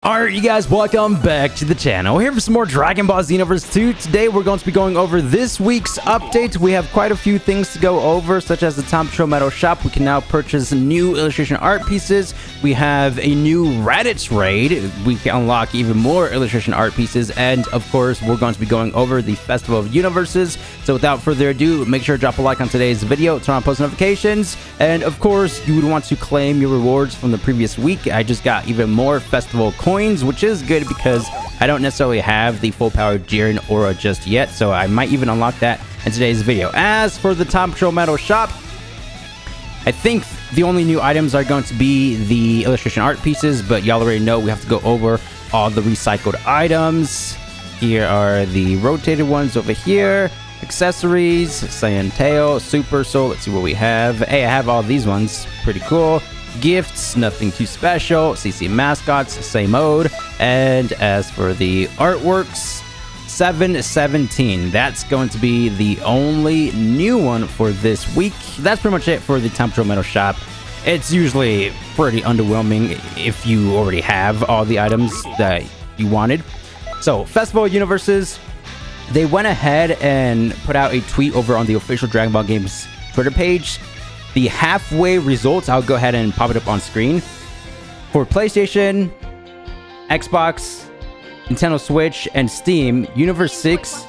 Alright, you guys, welcome back to the channel. We're here for some more Dragon Ball Xenoverse 2. Today, we're going to be going over this week's update. We have quite a few things to go over, such as the Tom Patrol Metal Shop. We can now purchase new illustration art pieces. We have a new Raditz raid. We can unlock even more illustration art pieces. And, of course, we're going to be going over the Festival of Universes. So, without further ado, make sure to drop a like on today's video, turn on post notifications. And, of course, you would want to claim your rewards from the previous week. I just got even more festival coins, which is good because I don't necessarily have the full power Jiren aura just yet, so I might even unlock that in today's video. As for the Tom Patrol Metal Shop, I think the only new items are going to be the illustration art pieces, but y'all already know we have to go over all the recycled items. Here are the rotated ones over here. Accessories, Saiyan Tail, Super Soul. Let's see what we have. Hey, I have all these ones. Pretty cool. Gifts, nothing too special. CC mascots, same mode. And as for the artworks, 717. That's going to be the only new one for this week. That's pretty much it for the Tom Patrol Metal Shop. It's usually pretty underwhelming if you already have all the items that you wanted. So, Festival of Universes, they went ahead and put out a tweet over on the official Dragon Ball Games Twitter page. The halfway results, I'll go ahead and pop it up on screen. For PlayStation, Xbox, Nintendo Switch, and Steam, Universe 6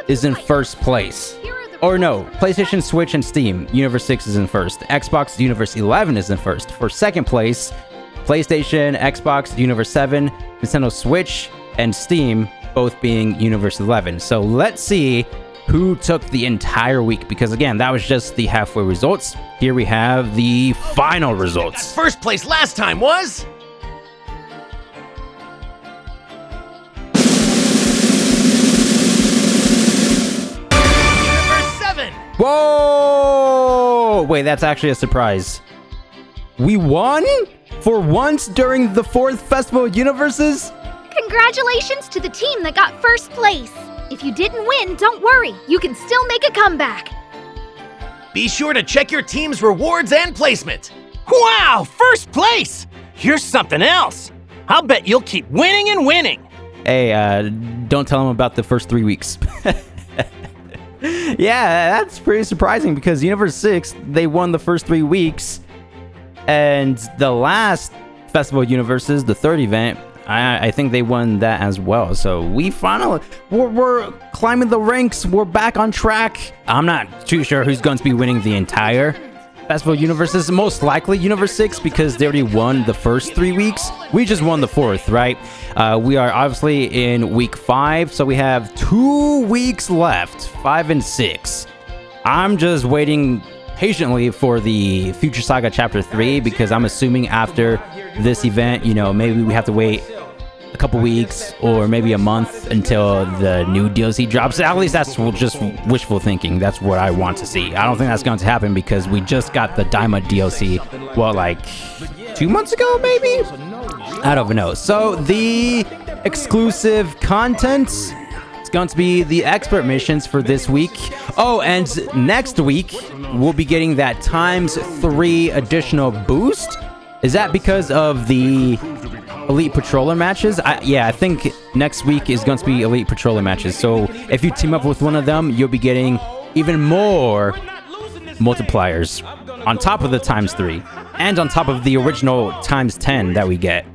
is in first place. Or no, PlayStation, Switch, and Steam, Universe 6 is in first. Xbox, Universe 11 is in first. For second place, PlayStation, Xbox, Universe 7, Nintendo Switch, and Steam, both being Universe 11. So let's see who took the entire week, because again, that was just the halfway results. Here we have the final results. First place last time was... Universe 7! Whoa! Wait, that's actually a surprise. We won? For once during the 4th Festival of Universes? Congratulations to the team that got first place. If you didn't win, don't worry. You can still make a comeback. Be sure to check your team's rewards and placement. Wow, first place! Here's something else. I'll bet you'll keep winning and winning. Hey, don't tell them about the first 3 weeks. Yeah, that's pretty surprising because Universe 6, they won the first 3 weeks. And the last Festival of Universes, the 3rd event, I think they won that as well. So we finally, we're climbing the ranks. We're back on track. I'm not too sure who's going to be winning the entire Festival of Universes. Most likely Universe 6 because they already won the first 3 weeks. We just won the 4th, right? We are obviously in week 5. So we have 2 weeks left, 5 and 6. I'm just waiting patiently for the Future Saga Chapter 3 because I'm assuming after this event, you know, maybe we have to wait a couple weeks or maybe a month until the new DLC drops. At least that's just wishful thinking. That's what I want to see. I don't think that's going to happen because we just got the Daima DLC, what, like 2 months ago, maybe? I don't know. So the exclusive content, it's going to be the expert missions for this week. Oh, and next week, we'll be getting that ×3 additional boost. Is that because of the Elite Patroller matches? Yeah, I think next week is going to be Elite Patroller matches. So if you team up with one of them, you'll be getting even more multipliers on top of the ×3 and on top of the original ×10 that we get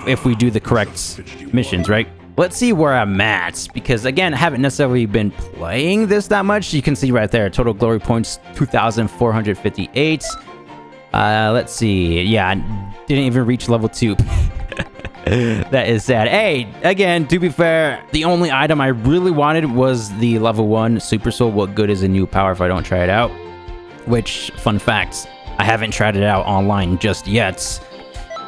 if we do the correct missions, right? Let's see where I'm at, because again, I haven't necessarily been playing this that much. You can see right there, total glory points, 2,458. Let's see. Yeah, I didn't even reach level 2. That is sad. Hey, again, to be fair, the only item I really wanted was the level 1 Super Soul. What good is a new power if I don't try it out? Which, fun fact, I haven't tried it out online just yet.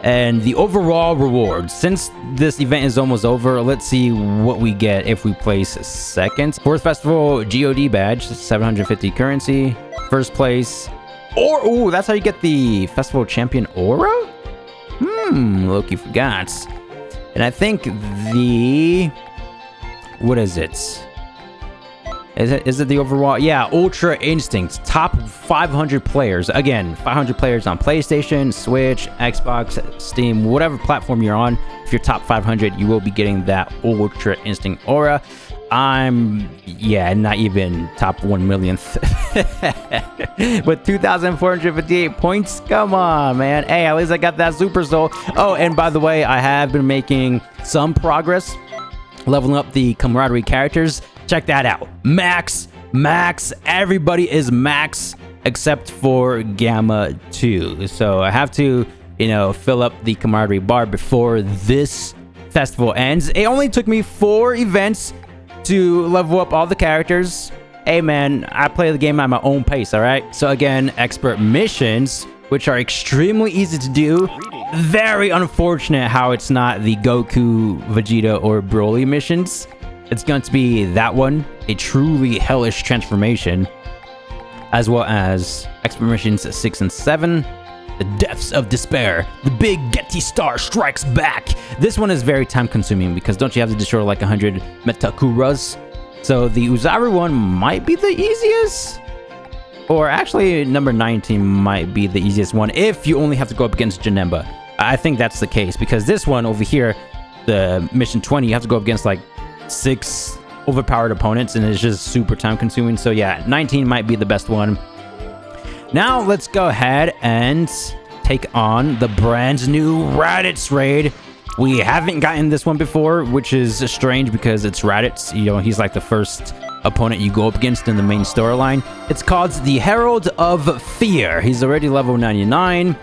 And the overall rewards, since this event is almost over, let's see what we get if we place second. 4th Festival God badge, 750 currency. First place, or ooh, that's how you get the Festival Champion aura? Loki forgot. And I think the, what is it? Is it the overall? Yeah, Ultra Instinct. Top 500 players. Again, 500 players on PlayStation, Switch, Xbox, Steam, whatever platform you're on. If you're top 500, you will be getting that Ultra Instinct aura. Yeah, not even top 1 millionth. With 2,458 points. Come on, man. Hey, at least I got that Super Soul. Oh, and by the way, I have been making some progress leveling up the camaraderie characters. Check that out. Max. Everybody is max except for Gamma 2. So I have to, fill up the camaraderie bar before this festival ends. It only took me 4 events to level up all the characters. Hey man, I play the game at my own pace, all right? So again, expert missions, which are extremely easy to do. Very unfortunate how it's not the Goku, Vegeta, or Broly missions. It's going to be that one, a truly hellish transformation, as well as expert missions 6 and 7. The Depths of Despair. The Big Getty Star Strikes Back. This one is very time consuming because don't you have to destroy like 100 Metakuras? So the Uzaru one might be the easiest. Or actually number 19 might be the easiest one if you only have to go up against Janemba. I think that's the case because this one over here, the mission 20, you have to go up against like 6 overpowered opponents and it's just super time consuming. So yeah, 19 might be the best one. Now let's go ahead and take on the brand new Raditz raid. We haven't gotten this one before, which is strange because it's Raditz. He's like the first opponent you go up against in the main storyline. It's called the Herald of Fear. He's already level 99.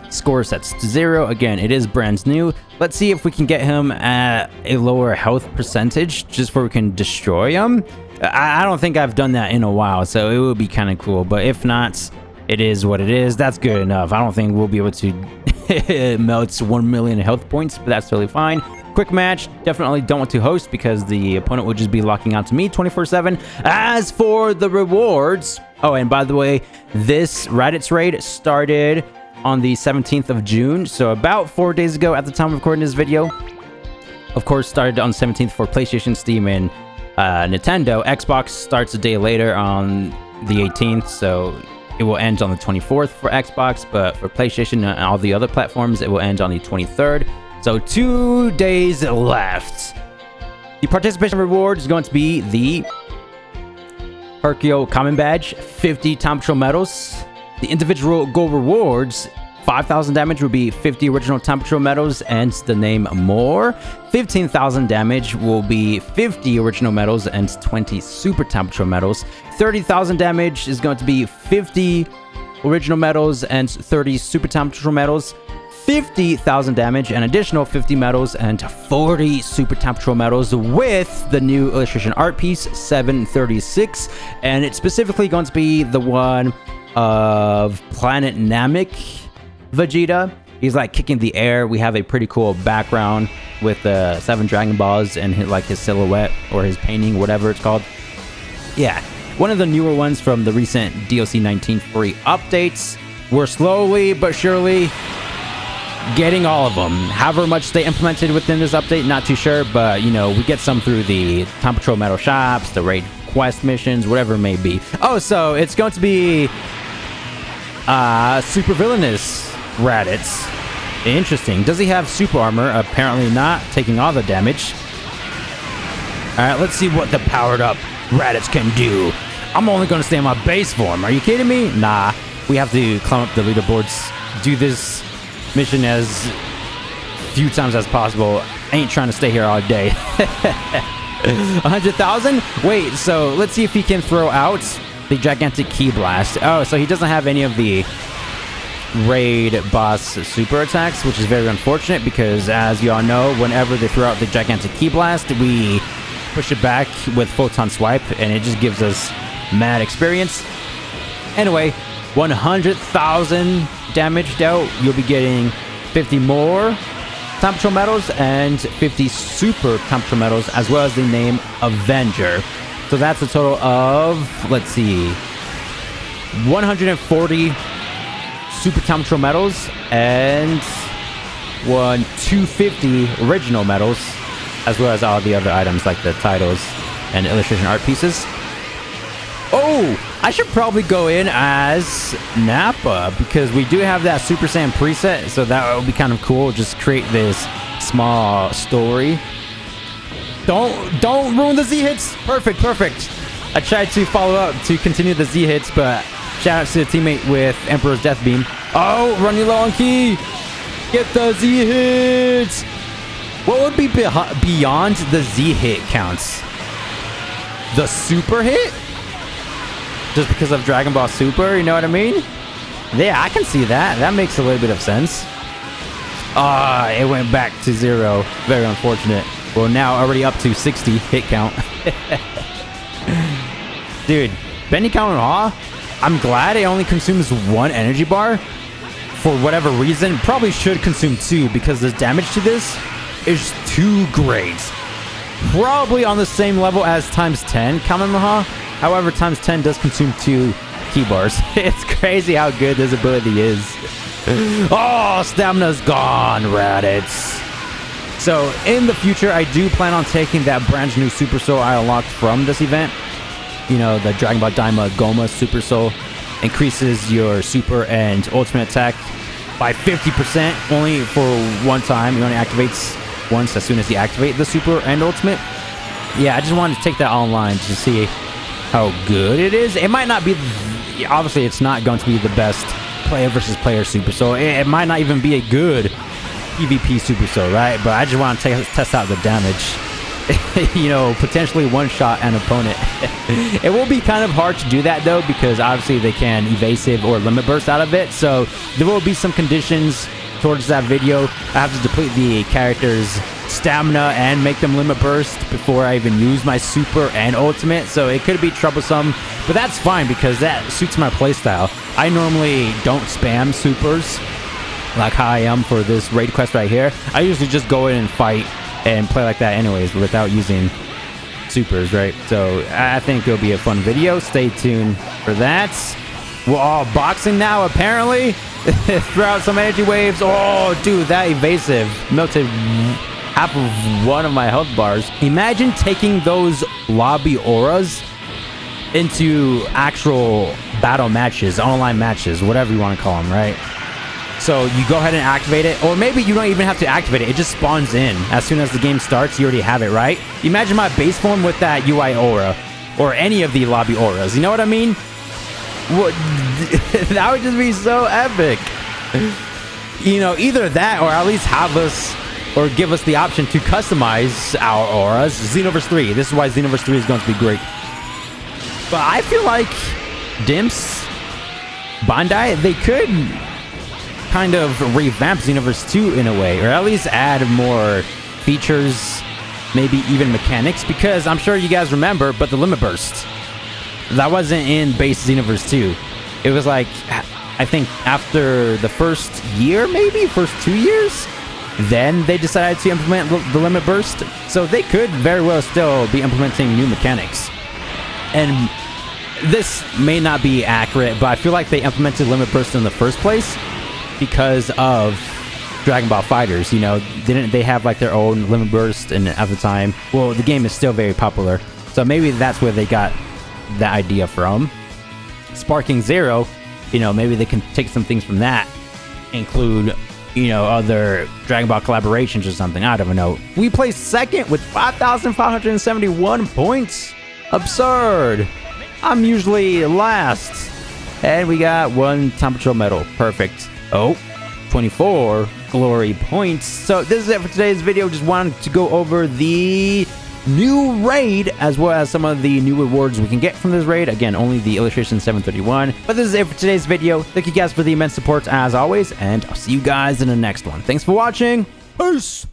Score sets to 0. Again, it is brand new. Let's see if we can get him at a lower health percentage just where we can destroy him. I don't think I've done that in a while, so it would be kind of cool. But if not, it is what it is. That's good enough. I don't think we'll be able to melt 1 million health points, but that's totally fine. Quick match. Definitely don't want to host because the opponent will just be locking out to me 24/7. As for the rewards... Oh, and by the way, this Raditz raid started on the 17th of June, so about 4 days ago at the time of recording this video. Of course, started on 17th for PlayStation, Steam, and Nintendo. Xbox starts a day later on the 18th, so it will end on the 24th for Xbox, but for PlayStation and all the other platforms, it will end on the 23rd. So 2 days left. The participation reward is going to be the Hercule Common Badge, 50 Time Patrol medals. The individual goal rewards, 5,000 damage will be 50 original Time Patrol medals and the name More. 15,000 damage will be 50 original medals and 20 Super Time Patrol medals. 30,000 damage is going to be 50 original medals and 30 Super Time Patrol medals. 50,000 damage, an additional 50 medals and 40 Super Time Patrol medals with the new illustration art piece 736, and it's specifically going to be the one of Planet Namek Vegeta. He's like kicking the air. We have a pretty cool background with the 7 Dragon Balls and his silhouette or his painting, whatever it's called. Yeah, one of the newer ones from the recent DLC 19 free updates. We're slowly but surely getting all of them. However much they implemented within this update, not too sure, but we get some through the Time Patrol Metal Shops, the raid quest missions, whatever it may be. Oh, so it's going to be super villainous Raditz. Interesting. Does he have super armor? Apparently not, taking all the damage. Alright, let's see what the powered up Raditz can do. I'm only going to stay in my base form. Are you kidding me? Nah. We have to climb up the leaderboards, do this mission as few times as possible. I ain't trying to stay here all day. 100,000? Wait, so let's see if he can throw out the gigantic key blast. Oh, so he doesn't have any of the raid boss super attacks, which is very unfortunate because, as you all know, whenever they throw out the gigantic key blast, we push it back with photon swipe, and it just gives us mad experience. Anyway, 100,000 damage dealt. You'll be getting 50 more Time Patrol medals and 50 Super Time Patrol medals, as well as the name Avenger. So that's a total of, let's see, 140 Super Time Patrol medals and 250 original medals, as well as all the other items like the titles and illustration art pieces. Oh, I should probably go in as Nappa because we do have that Super Saiyan preset, so that would be kind of cool. Just create this small story. Don't ruin the Z hits. Perfect. I tried to follow up to continue the Z hits, but shout out to the teammate with Emperor's Death Beam. Oh, running low on key. Get the Z hits. What would be beyond the Z hit counts? The super hit? Just because of Dragon Ball Super, you know what I mean? Yeah, I can see that. That makes a little bit of sense. It went back to 0. Very unfortunate. Well, now already up to 60 hit count. Dude, Benny Count I'm glad it only consumes 1 energy bar. For whatever reason, probably should consume 2 because the damage to this is too great. Probably on the same level as times 10 Kamehameha. However, times 10 does consume 2 key bars. It's crazy how good this ability is. Oh, stamina's gone, Raditz. So, in the future, I do plan on taking that brand new Super Soul I unlocked from this event. You know, the Dragon Ball Daima Goma Super Soul. Increases your super and ultimate attack by 50% only for one time. It only activates once as soon as you activate the super and ultimate. Yeah, I just wanted to take that online to see how good it is. It might not be, obviously it's not going to be the best player versus player Super Soul. It might not even be a good PvP Super Soul, right? But I just want to test out the damage. You know, potentially one-shot an opponent. It will be kind of hard to do that, though, because obviously they can evasive or limit burst out of it. So there will be some conditions towards that video. I have to deplete the character's stamina and make them limit burst before I even use my super and ultimate. So it could be troublesome, but that's fine because that suits my playstyle. I normally don't spam supers like how I am for this raid quest right here. I usually just go in and fight and play like that anyways without using supers, right? So I think it'll be a fun video. Stay tuned for that. We're all boxing now, apparently. Throw out some energy waves. Oh, dude, that evasive melted half of one of my health bars. Imagine taking those lobby auras into actual battle matches, online matches, whatever you want to call them, right? So you go ahead and activate it, or maybe you don't even have to activate it. It just spawns in. As soon as the game starts, you already have it, right? Imagine my base form with that UI aura, or any of the lobby auras. You know what I mean? What? That would just be so epic. You know, either that, or at least have us, or give us the option to customize our auras. Xenoverse 3. This is why Xenoverse 3 is going to be great. But I feel like Dimps, Bandai, they could kind of revamp Xenoverse 2 in a way, or at least add more features, maybe even mechanics, because I'm sure you guys remember, but the limit burst, that wasn't in base Xenoverse 2. It was like, I think after the first year, maybe first 2 years, then they decided to implement the limit burst. So they could very well still be implementing new mechanics. And this may not be accurate, but I feel like they implemented limit burst in the first place because of Dragon Ball Fighters. You know, didn't they have like their own limit burst? And at the time, well, the game is still very popular, so maybe that's where they got that idea from. Sparking Zero, you know, maybe they can take some things from that, include, you know, other Dragon Ball collaborations or something. I don't know. We placed second with 5,571 points. Absurd. I'm usually last, and we got 1 Time Patrol medal. Perfect. Oh, 24 glory points. So this is it for today's video. Just wanted to go over the new raid as well as some of the new rewards we can get from this raid. Again, only the illustration 731. But this is it for today's video. Thank you guys for the immense support as always, and I'll see you guys in the next one. Thanks for watching. Peace.